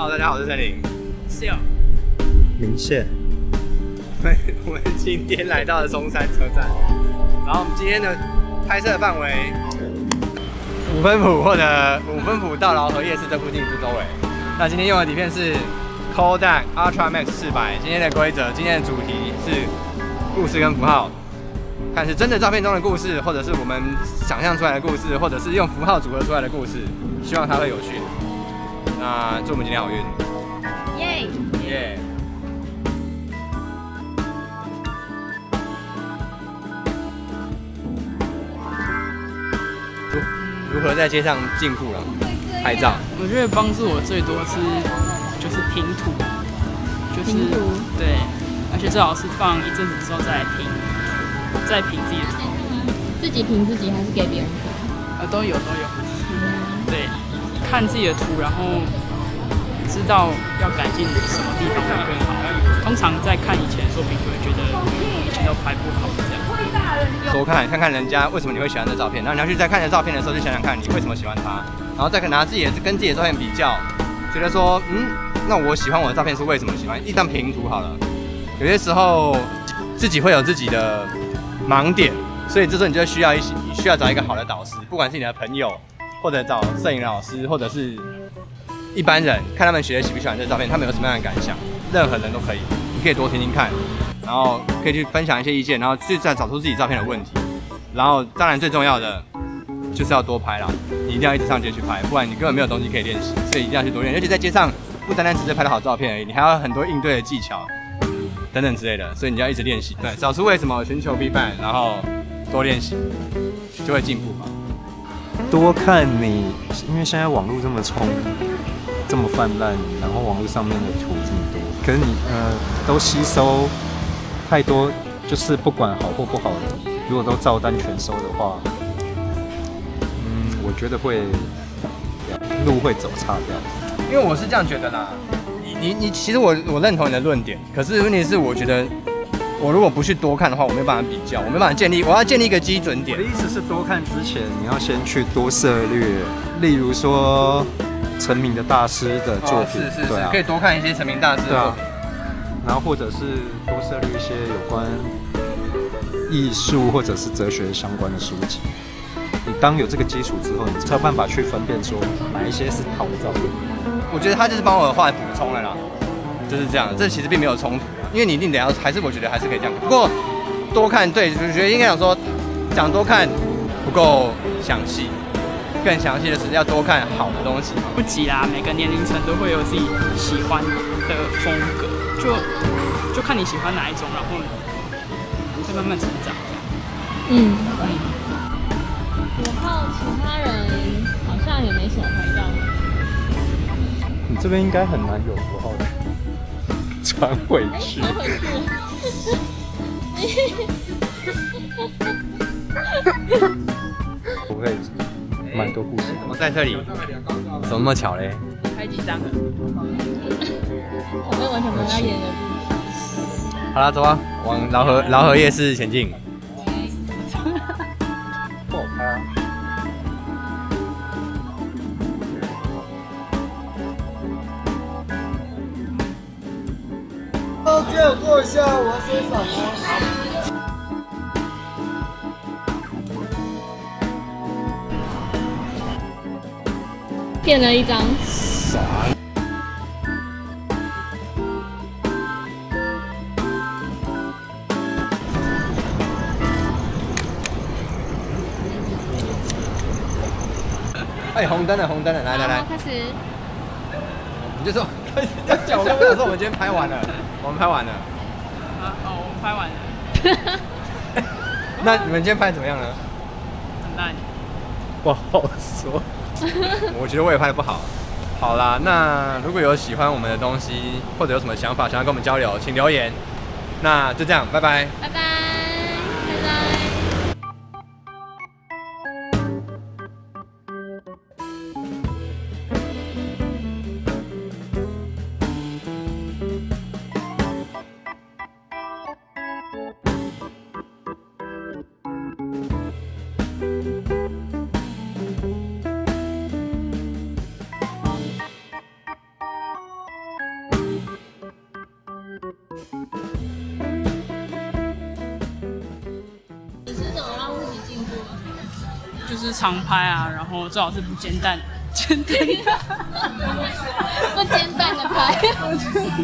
Hello， 大家好，我是森林。笑。明线。我们今天来到了松山车站，然后我们今天的拍摄范围5分埔或者5分埔到劳合夜市这附近之周围。那今天用的底片是 Kodak Ultra Max 400。今天的规则，今天的主题是故事跟符号，看是真的照片中的故事，或者是我们想象出来的故事，或者是用符号组合出来的故事，希望它会有趣。那祝我们今天好运，耶耶！如何在街上进步了？拍照。我觉得帮助我最多就是拼图，就是对，而且最好是放一阵子之后再拼自己的图。自己评自己还是给别人评？都有。对，看自己的图，然后知道要改进什么地方会更好。通常在看以前的作品，就会觉得以前都拍不好这样。多看看人家为什么你会喜欢这照片，然后你要去在看着照片的时候，就想想看你为什么喜欢它，然后再拿自己的跟自己的照片比较，觉得说，那我喜欢我的照片是为什么喜欢？一张平图好了，有些时候自己会有自己的盲点，所以这时候你就需要找一个好的导师，不管是你的朋友，或者找摄影老师，或者是一般人，看他们喜不喜欢这照片，他们有什么样的感想，任何人都可以，你可以多听听看。然后可以去分享一些意见，然后去再找出自己照片的问题。然后当然最重要的就是要多拍啦，你一定要一直上街去拍，不然你根本没有东西可以练习，所以一定要去多练。而且在街上不单单只是拍到好照片而已，你还要很多应对的技巧等等之类的，所以你要一直练习。对，找出为什么，寻求 feedback， 然后多练习，就会进步嘛。多看你，因为现在网络这么这么泛滥，然后网络上面的图这么多，可是你都吸收太多，就是不管好或不好的，如果都照单全收的话，我觉得路会走差掉。因为我是这样觉得啦，你其实我认同你的论点，可是问题是我觉得我如果不去多看的话，我没有办法比较，我没有办法我要建立一个基准点。我的意思是，多看之前你要先去多涉略，例如说成名的大师的作品，是，对啊，可以多看一些成名大师的作品。然后或者是多涉猎一些有关艺术或者是哲学相关的书籍。你当有这个基础之后，你才有办法去分辨说哪一些是好的照片。我觉得他就是帮我的话补充了啦，就是这样。这其实并没有冲突啊，因为你一定得要，我觉得还是可以这样。不过多看，对，我觉得应该讲说讲多看不够详细，更详细的是要多看好的东西。不急啦，每个年龄层都会有自己喜欢的风格。就看你喜欢哪一种，然后会慢慢成长。我靠，其他人好像也没什么拍照。你这边应该很难有符号的传回去。传回去。我会蛮多故事。怎么在这里？怎么那么巧嘞？拍几张了？我们完全没有要演的故事。好啦，走啊，往劳合夜市前进。不好拍啊！借我过一下，我要欣赏哦。骗了一张。红灯了，来，开始。你就说要讲，我刚刚说我们今天拍完了，我们拍完了。我们拍完了。那你们今天拍怎么样呢？很烂。不好说。我觉得我也拍得不好。好啦，那如果有喜欢我们的东西，或者有什么想法想要跟我们交流，请留言。那就这样，拜拜。拜拜。拜拜。就是常拍啊，然后最好是不煎蛋，煎蛋不煎蛋的拍。